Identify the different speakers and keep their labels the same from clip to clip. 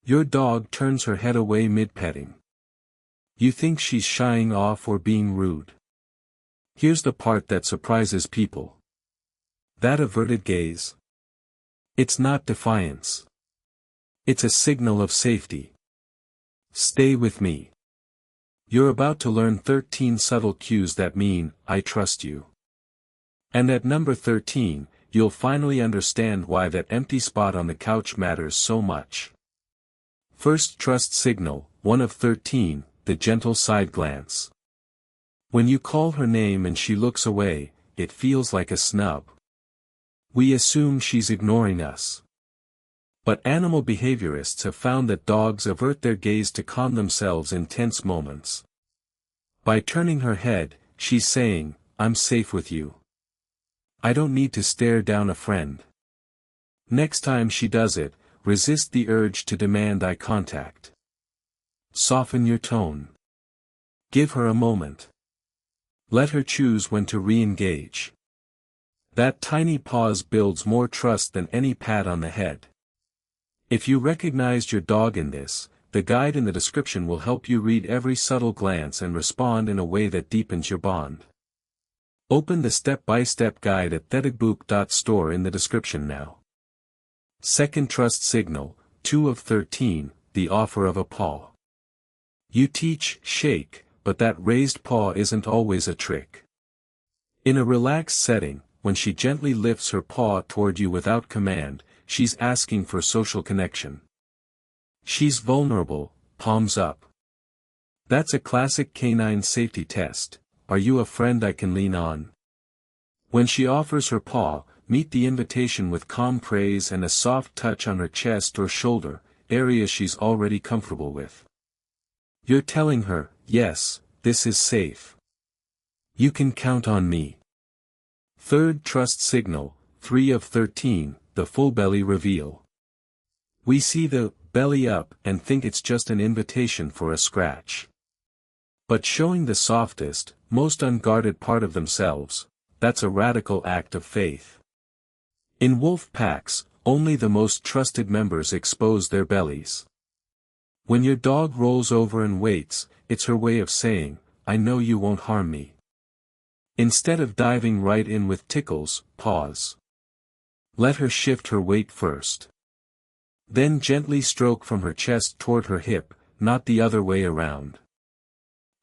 Speaker 1: Your dog turns her head away mid-petting. You think she's shying off or being rude. Here's the part that surprises people. That averted gaze. It's not defiance. It's a signal of safety. Stay with me. You're about to learn 13 subtle cues that mean, I trust you. And at number 13, you'll finally understand why that empty spot on the couch matters so much. First trust signal, 1 of 13, the gentle side glance. When you call her name and she looks away, it feels like a snub. We assume she's ignoring us. But animal behaviorists have found that dogs avert their gaze to calm themselves in tense moments. By turning her head, she's saying, I'm safe with you. I don't need to stare down a friend. Next time she does it, resist the urge to demand eye contact. Soften your tone. Give her a moment. Let her choose when to re-engage. That tiny pause builds more trust than any pat on the head. If you recognized your dog in this, the guide in the description will help you read every subtle glance and respond in a way that deepens your bond. Open the step-by-step guide at thetigbook.store in the description now. Second trust signal, 2 of 13, the offer of a paw. You teach, shake, but that raised paw isn't always a trick. In a relaxed setting, when she gently lifts her paw toward you without command, she's asking for social connection. She's vulnerable, palms up. That's a classic canine safety test. Are you a friend I can lean on? When she offers her paw, meet the invitation with calm praise and a soft touch on her chest or shoulder, areas she's already comfortable with. You're telling her, yes, this is safe. You can count on me. Third trust signal, 3 of 13, the full belly reveal. We see the belly up and think it's just an invitation for a scratch. But showing the softest, most unguarded part of themselves, that's a radical act of faith. In wolf packs, only the most trusted members expose their bellies. When your dog rolls over and waits, it's her way of saying, I know you won't harm me. Instead of diving right in with tickles, pause. Let her shift her weight first. Then gently stroke from her chest toward her hip, not the other way around.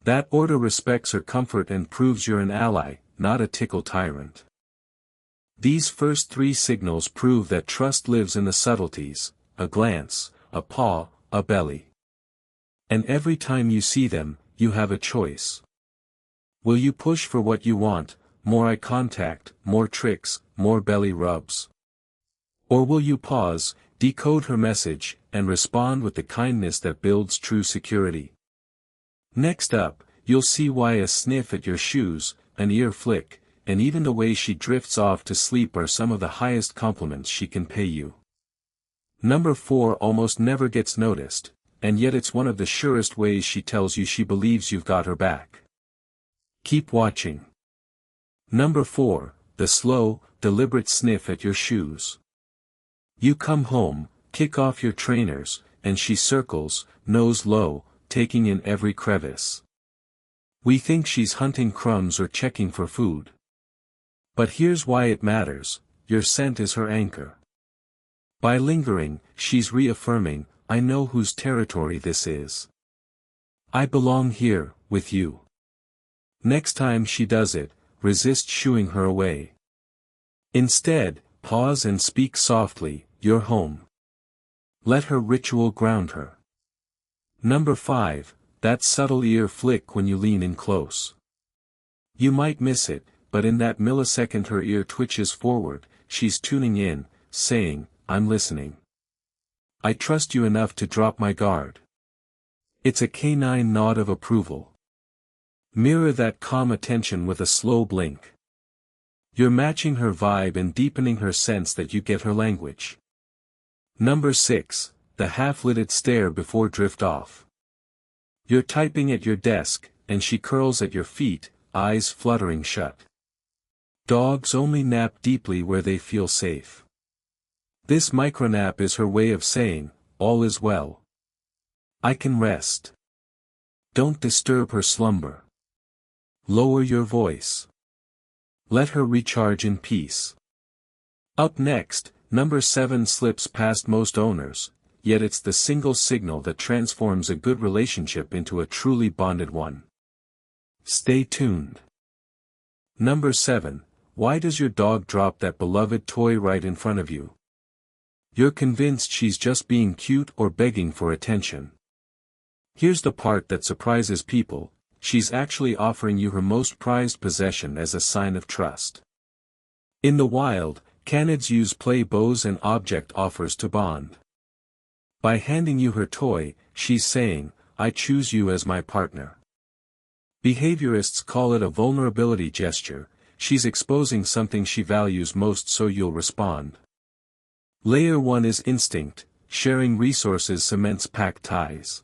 Speaker 1: That order respects her comfort and proves you're an ally, not a tickle tyrant. These first 3 signals prove that trust lives in the subtleties, a glance, a paw, a belly. And every time you see them, you have a choice. Will you push for what you want, more eye contact, more tricks, more belly rubs? Or will you pause, decode her message, and respond with the kindness that builds true security? Next up, you'll see why a sniff at your shoes, an ear flick, and even the way she drifts off to sleep are some of the highest compliments she can pay you. Number 4 almost never gets noticed, and yet it's one of the surest ways she tells you she believes you've got her back. Keep watching. Number 4, the slow, deliberate sniff at your shoes. You come home, kick off your trainers, and she circles, nose low, taking in every crevice. We think she's hunting crumbs or checking for food. But here's why it matters, your scent is her anchor. By lingering, she's reaffirming, I know whose territory this is. I belong here, with you. Next time she does it, resist shooing her away. Instead, pause and speak softly, you're home. Let her ritual ground her. Number 5, that subtle ear flick when you lean in close. You might miss it, but in that millisecond her ear twitches forward, she's tuning in, saying, I'm listening. I trust you enough to drop my guard. It's a canine nod of approval. Mirror that calm attention with a slow blink. You're matching her vibe and deepening her sense that you get her language. Number 6, the half-lidded stare before drift off. You're typing at your desk, and she curls at your feet, eyes fluttering shut. Dogs only nap deeply where they feel safe. This micronap is her way of saying, all is well. I can rest. Don't disturb her slumber. Lower your voice. Let her recharge in peace. Up next, number 7 slips past most owners, yet it's the single signal that transforms a good relationship into a truly bonded one. Stay tuned. Number 7, why does your dog drop that beloved toy right in front of you? You're convinced she's just being cute or begging for attention. Here's the part that surprises people, she's actually offering you her most prized possession as a sign of trust. In the wild, canids use play bows and object offers to bond. By handing you her toy, she's saying, I choose you as my partner. Behaviorists call it a vulnerability gesture, she's exposing something she values most so you'll respond. Layer 1 is instinct, sharing resources cements pack ties.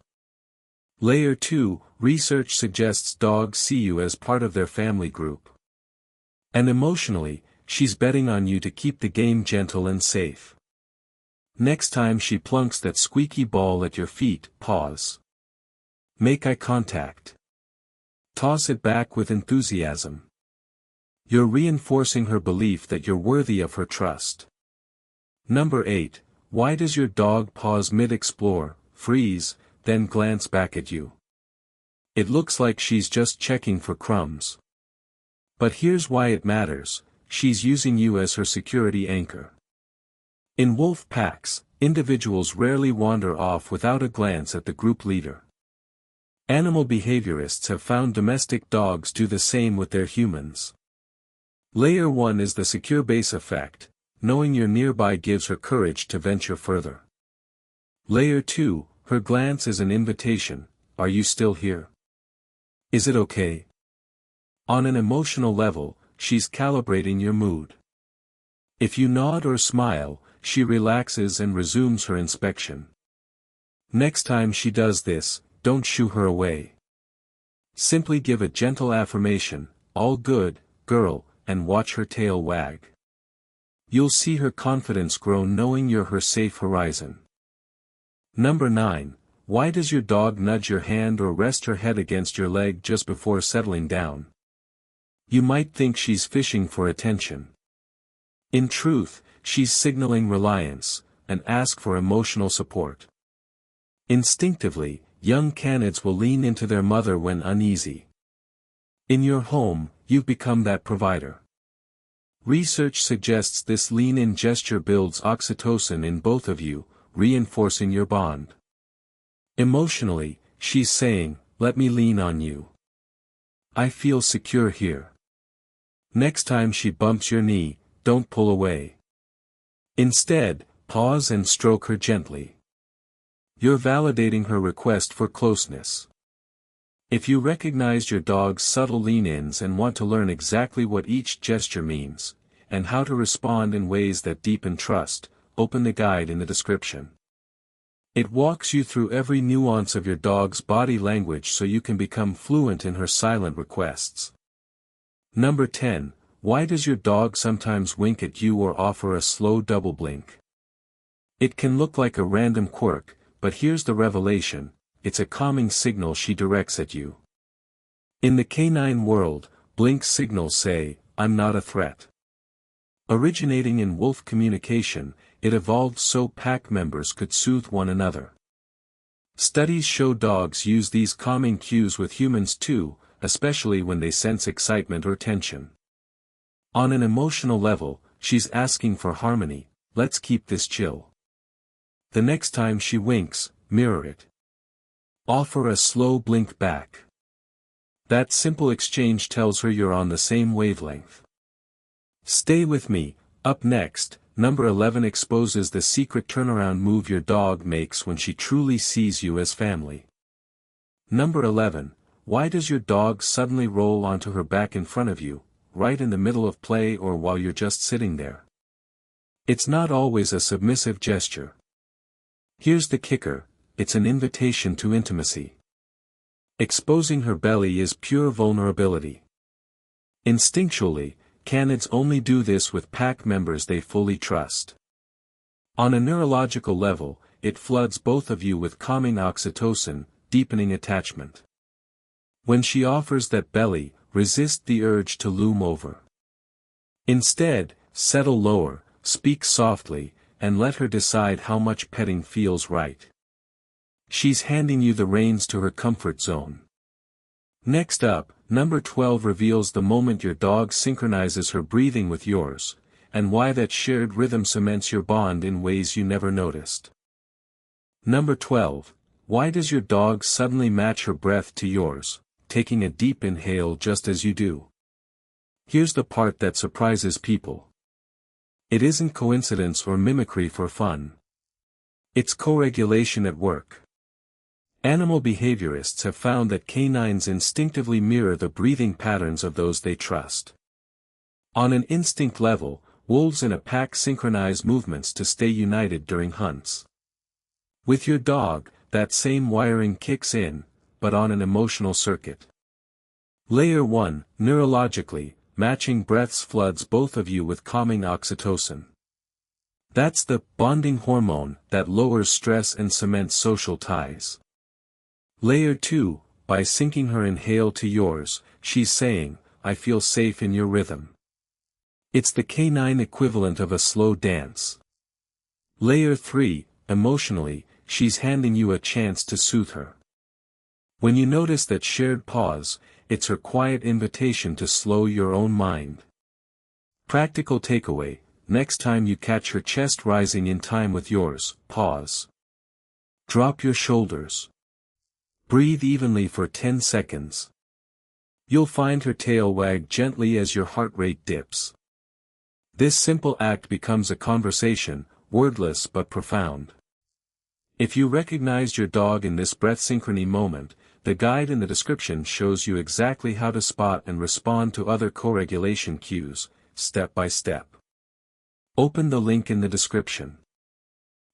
Speaker 1: Layer 2, research suggests dogs see you as part of their family group. And emotionally, she's betting on you to keep the game gentle and safe. Next time she plunks that squeaky ball at your feet, pause. Make eye contact. Toss it back with enthusiasm. You're reinforcing her belief that you're worthy of her trust. Number 8, why does your dog pause mid-explore, freeze, then glance back at you? It looks like she's just checking for crumbs. But here's why it matters, she's using you as her security anchor. In wolf packs, individuals rarely wander off without a glance at the group leader. Animal behaviorists have found domestic dogs do the same with their humans. Layer 1 is the secure base effect, knowing you're nearby gives her courage to venture further. Layer 2, her glance is an invitation, are you still here? Is it okay? On an emotional level, she's calibrating your mood. If you nod or smile, she relaxes and resumes her inspection. Next time she does this, don't shoo her away. Simply give a gentle affirmation, all good, girl, and watch her tail wag. You'll see her confidence grow knowing you're her safe horizon. Number 9, why does your dog nudge your hand or rest her head against your leg just before settling down? You might think she's fishing for attention. In truth, she's signaling reliance, and ask for emotional support. Instinctively, young canids will lean into their mother when uneasy. In your home, you've become that provider. Research suggests this lean-in gesture builds oxytocin in both of you, reinforcing your bond. Emotionally, she's saying, let me lean on you. I feel secure here. Next time she bumps your knee, don't pull away. Instead, pause and stroke her gently. You're validating her request for closeness. If you recognize your dog's subtle lean-ins and want to learn exactly what each gesture means, and how to respond in ways that deepen trust, open the guide in the description. It walks you through every nuance of your dog's body language so you can become fluent in her silent requests. Number 10, why does your dog sometimes wink at you or offer a slow double blink? It can look like a random quirk, but here's the revelation, it's a calming signal she directs at you. In the canine world, blink signals say, I'm not a threat. Originating in wolf communication, it evolved so pack members could soothe one another. Studies show dogs use these calming cues with humans too, especially when they sense excitement or tension. On an emotional level, she's asking for harmony, let's keep this chill. The next time she winks, mirror it. Offer a slow blink back. That simple exchange tells her you're on the same wavelength. Stay with me, up next, number 11 exposes the secret turnaround move your dog makes when she truly sees you as family. Number 11, why does your dog suddenly roll onto her back in front of you, right in the middle of play or while you're just sitting there? It's not always a submissive gesture. Here's the kicker, it's an invitation to intimacy. Exposing her belly is pure vulnerability. Instinctually, canids only do this with pack members they fully trust. On a neurological level, it floods both of you with calming oxytocin, deepening attachment. When she offers that belly, resist the urge to loom over. Instead, settle lower, speak softly, and let her decide how much petting feels right. She's handing you the reins to her comfort zone. Next up, number 12 reveals the moment your dog synchronizes her breathing with yours, and why that shared rhythm cements your bond in ways you never noticed. Number 12. Why does your dog suddenly match her breath to yours, taking a deep inhale just as you do? Here's the part that surprises people. It isn't coincidence or mimicry for fun. It's co-regulation at work. Animal behaviorists have found that canines instinctively mirror the breathing patterns of those they trust. On an instinct level, wolves in a pack synchronize movements to stay united during hunts. With your dog, that same wiring kicks in, but on an emotional circuit. Layer 1, neurologically, matching breaths floods both of you with calming oxytocin. That's the bonding hormone that lowers stress and cements social ties. Layer 2, by syncing her inhale to yours, she's saying, I feel safe in your rhythm. It's the canine equivalent of a slow dance. Layer 3, emotionally, she's handing you a chance to soothe her. When you notice that shared pause, it's her quiet invitation to slow your own mind. Practical takeaway, next time you catch her chest rising in time with yours, pause. Drop your shoulders. Breathe evenly for 10 seconds. You'll find her tail wag gently as your heart rate dips. This simple act becomes a conversation, wordless but profound. If you recognized your dog in this breath synchrony moment, the guide in the description shows you exactly how to spot and respond to other co-regulation cues, step by step. Open the link in the description.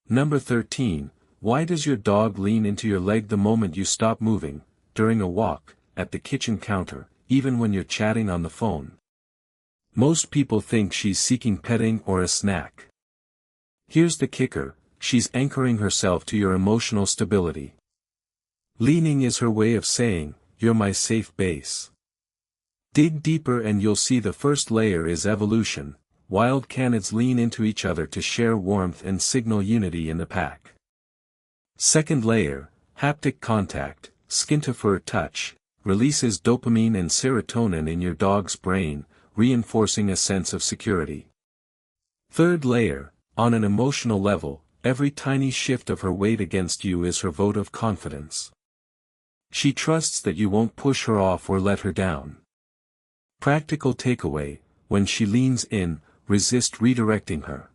Speaker 1: Number 13. Why does your dog lean into your leg the moment you stop moving, during a walk, at the kitchen counter, even when you're chatting on the phone? Most people think she's seeking petting or a snack. Here's the kicker, she's anchoring herself to your emotional stability. Leaning is her way of saying, you're my safe base. Dig deeper and you'll see the first layer is evolution. Wild canids lean into each other to share warmth and signal unity in the pack. Second layer, haptic contact, skin-to-fur touch, releases dopamine and serotonin in your dog's brain, reinforcing a sense of security. Third layer, on an emotional level, every tiny shift of her weight against you is her vote of confidence. She trusts that you won't push her off or let her down. Practical takeaway, when she leans in, resist redirecting her.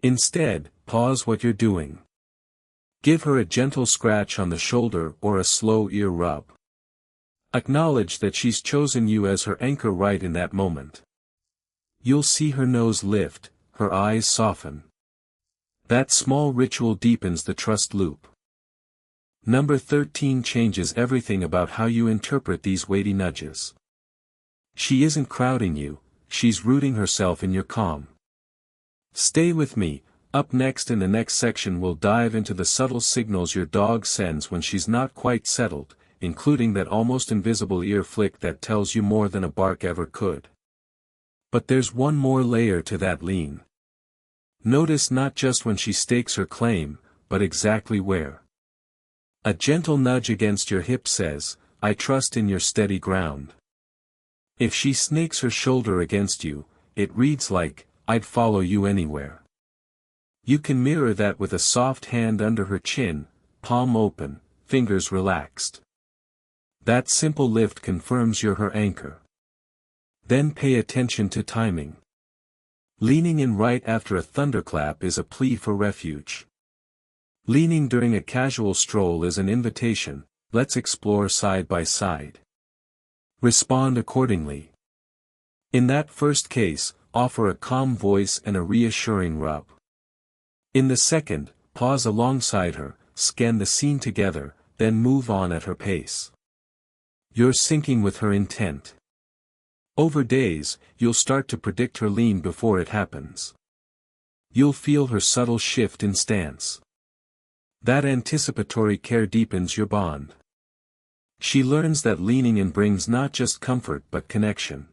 Speaker 1: Instead, pause what you're doing. Give her a gentle scratch on the shoulder or a slow ear rub. Acknowledge that she's chosen you as her anchor right in that moment. You'll see her nose lift, her eyes soften. That small ritual deepens the trust loop. Number 13 changes everything about how you interpret these weighty nudges. She isn't crowding you, she's rooting herself in your calm. Stay with me. Up next in the next section we'll dive into the subtle signals your dog sends when she's not quite settled, including that almost invisible ear flick that tells you more than a bark ever could. But there's one more layer to that lean. Notice not just when she stakes her claim, but exactly where. A gentle nudge against your hip says, I trust in your steady ground. If she snakes her shoulder against you, it reads like, I'd follow you anywhere. You can mirror that with a soft hand under her chin, palm open, fingers relaxed. That simple lift confirms you're her anchor. Then pay attention to timing. Leaning in right after a thunderclap is a plea for refuge. Leaning during a casual stroll is an invitation, let's explore side by side. Respond accordingly. In that first case, offer a calm voice and a reassuring rub. In the second, pause alongside her, scan the scene together, then move on at her pace. You're syncing with her intent. Over days, you'll start to predict her lean before it happens. You'll feel her subtle shift in stance. That anticipatory care deepens your bond. She learns that leaning in brings not just comfort but connection.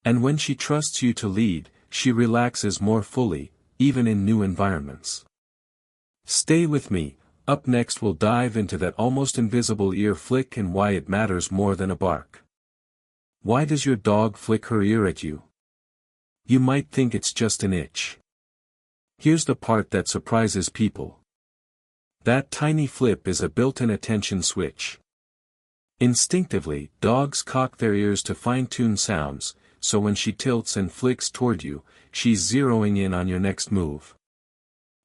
Speaker 1: And when she trusts you to lead, she relaxes more fully, even in new environments. Stay with me. Up next we'll dive into that almost invisible ear flick and why it matters more than a bark. Why does your dog flick her ear at you? You might think it's just an itch. Here's the part that surprises people. That tiny flip is a built-in attention switch. Instinctively, dogs cock their ears to fine-tune sounds, so when she tilts and flicks toward you, she's zeroing in on your next move.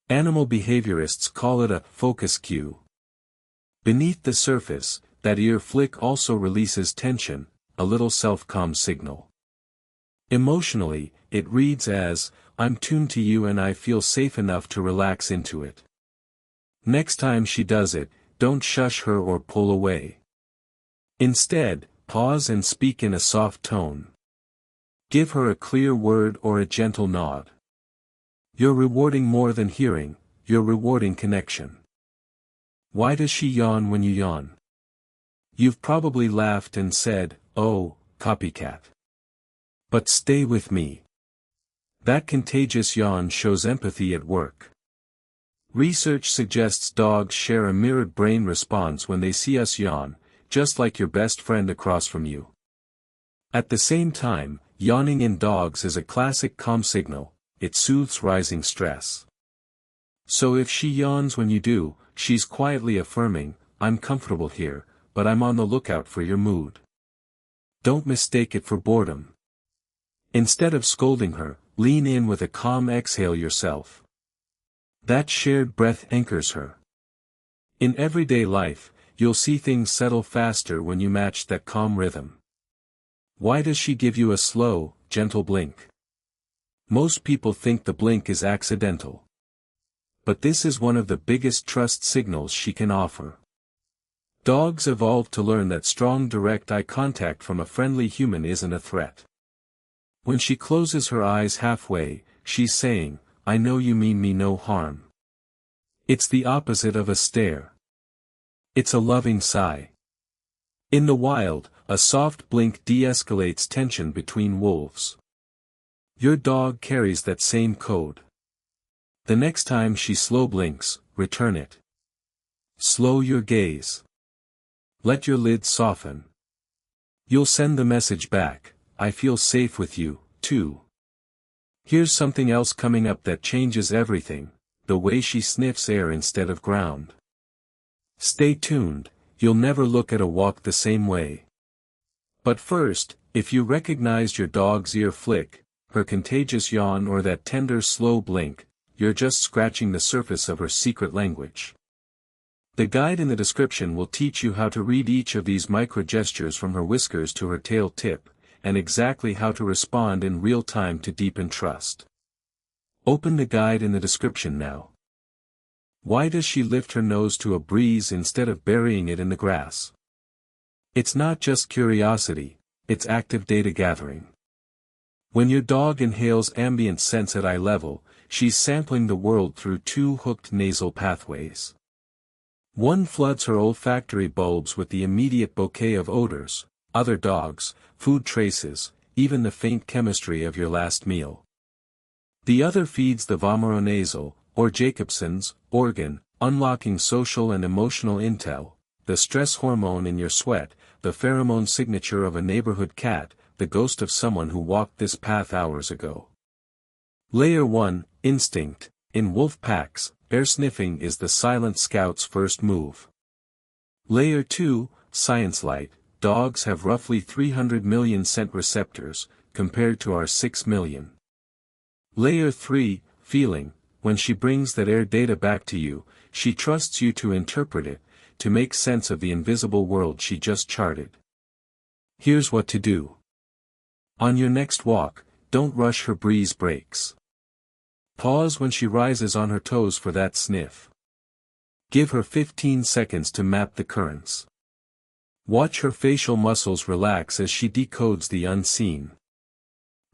Speaker 1: Animal behaviorists call it a focus cue. Beneath the surface, that ear flick also releases tension, a little self-calm signal. Emotionally, it reads as, "I'm tuned to you and I feel safe enough to relax into it." Next time she does it, don't shush her or pull away. Instead, pause and speak in a soft tone. Give her a clear word or a gentle nod. You're rewarding more than hearing, you're rewarding connection. Why does she yawn when you yawn? You've probably laughed and said, "Oh, copycat." But stay with me. That contagious yawn shows empathy at work. Research suggests dogs share a mirrored brain response when they see us yawn, just like your best friend across from you. At the same time, yawning in dogs is a classic calm signal. It soothes rising stress. So if she yawns when you do, she's quietly affirming, "I'm comfortable here, but I'm on the lookout for your mood." Don't mistake it for boredom. Instead of scolding her, lean in with a calm exhale yourself. That shared breath anchors her. In everyday life, you'll see things settle faster when you match that calm rhythm. Why does she give you a slow, gentle blink? Most people think the blink is accidental. But this is one of the biggest trust signals she can offer. Dogs evolved to learn that strong direct eye contact from a friendly human isn't a threat. When she closes her eyes halfway, she's saying, "I know you mean me no harm." It's the opposite of a stare. It's a loving sigh. In the wild, a soft blink de-escalates tension between wolves. Your dog carries that same code. The next time she slow blinks, return it. Slow your gaze. Let your lids soften. You'll send the message back, "I feel safe with you, too." Here's something else coming up that changes everything, the way she sniffs air instead of ground. Stay tuned, you'll never look at a walk the same way. But first, if you recognized your dog's ear flick, her contagious yawn or that tender slow blink, you're just scratching the surface of her secret language. The guide in the description will teach you how to read each of these micro-gestures from her whiskers to her tail tip, and exactly how to respond in real time to deepen trust. Open the guide in the description now. Why does she lift her nose to a breeze instead of burying it in the grass? It's not just curiosity, it's active data gathering. When your dog inhales ambient scents at eye level, she's sampling the world through two hooked nasal pathways. One floods her olfactory bulbs with the immediate bouquet of odors, other dogs, food traces, even the faint chemistry of your last meal. The other feeds the vomeronasal, or Jacobson's, organ, unlocking social and emotional intel, the stress hormone in your sweat, the pheromone signature of a neighborhood cat, the ghost of someone who walked this path hours ago. Layer 1, Instinct. In wolf packs, air sniffing is the silent scout's first move. Layer 2, Science Light. Dogs have roughly 300 million scent receptors, compared to our 6 million. Layer 3, Feeling. When she brings that air data back to you, she trusts you to interpret it, to make sense of the invisible world she just charted. Here's what to do. On your next walk, don't rush her breeze breaks. Pause when she rises on her toes for that sniff. Give her 15 seconds to map the currents. Watch her facial muscles relax as she decodes the unseen.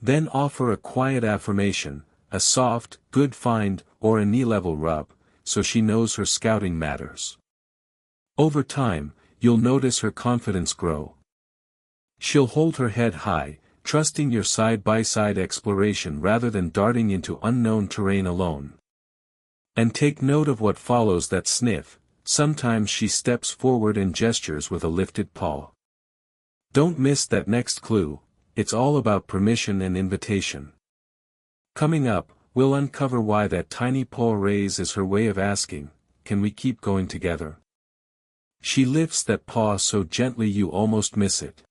Speaker 1: Then offer a quiet affirmation, a soft, "good find," or a knee-level rub, so she knows her scouting matters. Over time, you'll notice her confidence grow. She'll hold her head high, trusting your side-by-side exploration rather than darting into unknown terrain alone. And take note of what follows that sniff. Sometimes she steps forward and gestures with a lifted paw. Don't miss that next clue. It's all about permission and invitation. Coming up, we'll uncover why that tiny paw raise is her way of asking, "Can we keep going together?" She lifts that paw so gently you almost miss it.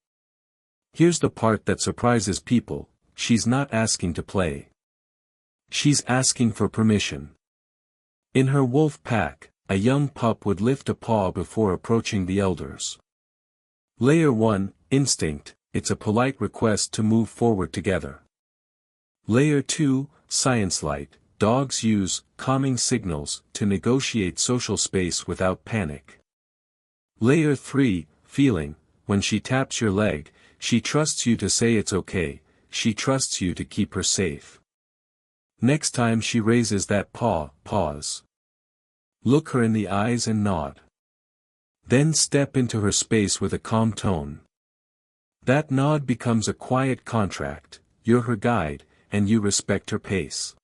Speaker 1: Here's the part that surprises people: she's not asking to play. She's asking for permission. In her wolf pack, a young pup would lift a paw before approaching the elders. Layer 1, instinct, it's a polite request to move forward together. Layer 2, science light, dogs use calming signals to negotiate social space without panic. Layer 3, feeling, when she taps your leg, she trusts you to say it's okay, she trusts you to keep her safe. Next time she raises that paw, pause. Look her in the eyes and nod. Then step into her space with a calm tone. That nod becomes a quiet contract: you're her guide, and you respect her pace.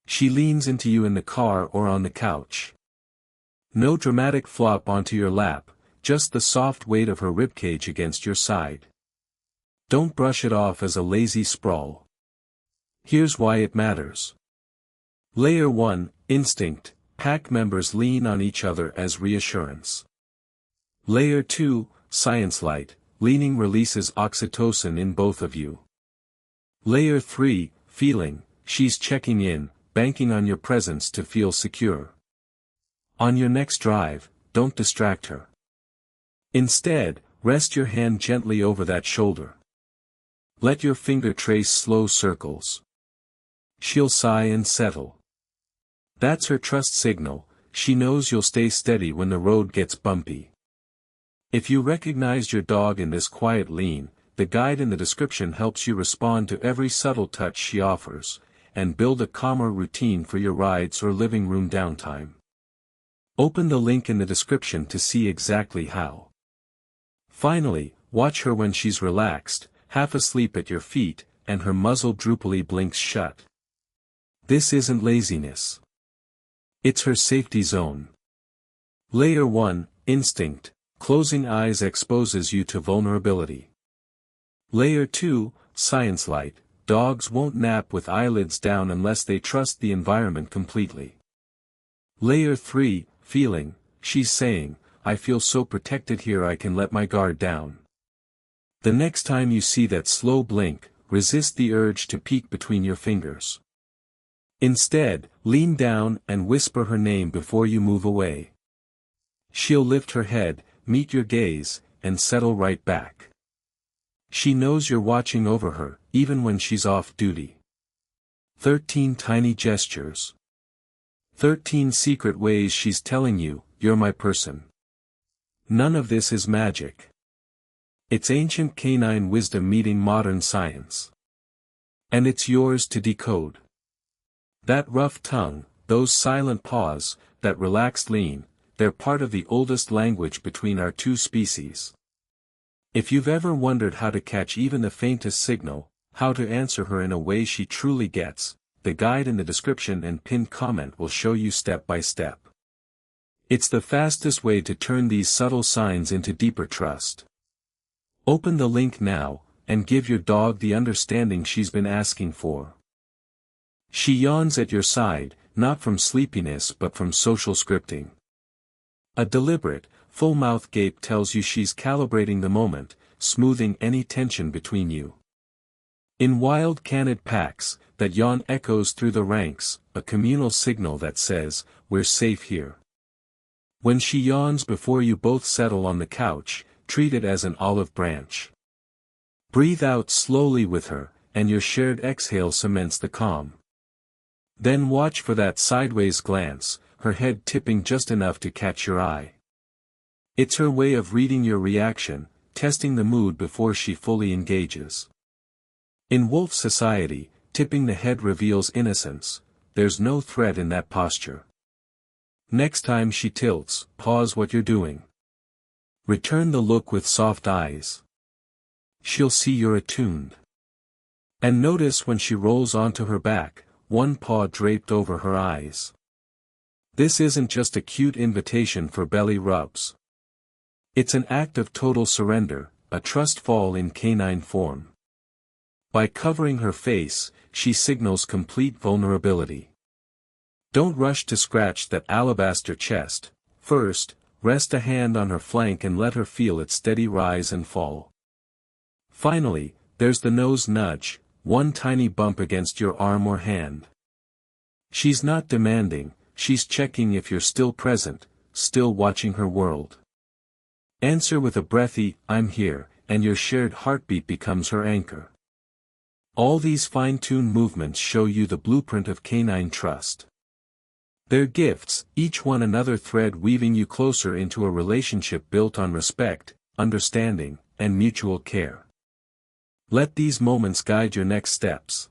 Speaker 1: She leans into you in the car or on the couch. No dramatic flop onto your lap, just the soft weight of her ribcage against your side. Don't brush it off as a lazy sprawl. Here's why it matters. Layer 1, instinct, pack members lean on each other as reassurance. Layer 2, science light, leaning releases oxytocin in both of you. Layer 3, feeling, she's checking in, banking on your presence to feel secure. On your next drive, don't distract her. Instead, rest your hand gently over that shoulder. Let your finger trace slow circles. She'll sigh and settle. That's her trust signal. She knows you'll stay steady when the road gets bumpy. If you recognize your dog in this quiet lean, the guide in the description helps you respond to every subtle touch she offers, and build a calmer routine for your rides or living room downtime. Open the link in the description to see exactly how. Finally, watch her when she's relaxed, half asleep at your feet, and her muzzle droopily blinks shut. This isn't laziness. It's her safety zone. Layer 1, instinct, closing eyes exposes you to vulnerability. Layer 2, science light, dogs won't nap with eyelids down unless they trust the environment completely. Layer 3, feeling, she's saying, "I feel so protected here I can let my guard down." The next time you see that slow blink, resist the urge to peek between your fingers. Instead, lean down and whisper her name before you move away. She'll lift her head, meet your gaze, and settle right back. She knows you're watching over her, even when she's off duty. 13 tiny gestures. 13 secret ways she's telling you, "You're my person." None of this is magic. It's ancient canine wisdom meeting modern science. And it's yours to decode. That rough tongue, those silent paws, that relaxed lean, they're part of the oldest language between our two species. If you've ever wondered how to catch even the faintest signal, how to answer her in a way she truly gets, the guide in the description and pinned comment will show you step by step. It's the fastest way to turn these subtle signs into deeper trust. Open the link now, and give your dog the understanding she's been asking for. She yawns at your side, not from sleepiness but from social scripting. A deliberate, full-mouth gape tells you she's calibrating the moment, smoothing any tension between you. In wild canid packs, that yawn echoes through the ranks, a communal signal that says, "We're safe here." When she yawns before you both settle on the couch, treat it as an olive branch. Breathe out slowly with her, and your shared exhale cements the calm. Then watch for that sideways glance, her head tipping just enough to catch your eye. It's her way of reading your reaction, testing the mood before she fully engages. In wolf society, tipping the head reveals innocence. There's no threat in that posture. Next time she tilts, pause what you're doing. Return the look with soft eyes. She'll see you're attuned. And notice when she rolls onto her back, one paw draped over her eyes. This isn't just a cute invitation for belly rubs. It's an act of total surrender, a trust fall in canine form. By covering her face, she signals complete vulnerability. Don't rush to scratch that alabaster chest. First, rest a hand on her flank and let her feel its steady rise and fall. Finally, there's the nose nudge, one tiny bump against your arm or hand. She's not demanding, she's checking if you're still present, still watching her world. Answer with a breathy, "I'm here," and your shared heartbeat becomes her anchor. All these fine-tuned movements show you the blueprint of canine trust. They're gifts, each one another thread weaving you closer into a relationship built on respect, understanding, and mutual care. Let these moments guide your next steps.